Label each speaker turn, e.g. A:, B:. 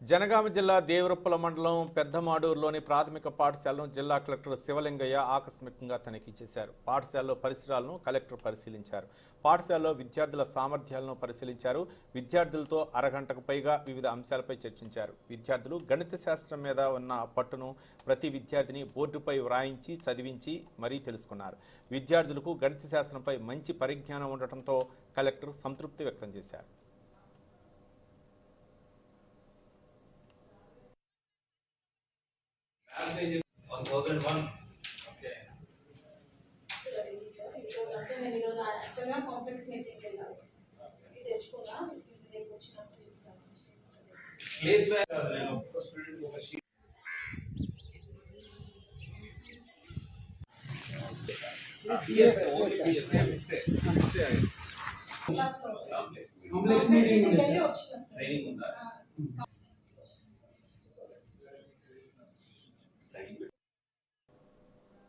A: జనగామ జిల్లా దేవరొప్పల మండలం పెద్దమాడూరులోని ప్రాథమిక పాఠశాలను జిల్లా కలెక్టర్ శివలింగయ్య ఆకస్మికంగా తనిఖీ చేశారు. పాఠశాలలో పరిసరాలను కలెక్టర్ పరిశీలించారు. పాఠశాలలో విద్యార్థుల సామర్థ్యాలను పరిశీలించారు. విద్యార్థులతో అరగంటకు పైగా వివిధ అంశాలపై చర్చించారు. విద్యార్థులు గణిత శాస్త్రం మీద ఉన్న పట్టును ప్రతి విద్యార్థిని బోర్డుపై వ్రాయించి చదివించి మరీ తెలుసుకున్నారు. విద్యార్థులకు గణిత శాస్త్రంపై మంచి పరిజ్ఞానం ఉండటంతో కలెక్టర్ సంతృప్తి వ్యక్తం చేశారు.
B: Okay. 1001. Okay. Place where student को sheet. Yes, only PS. Complex meeting. Training.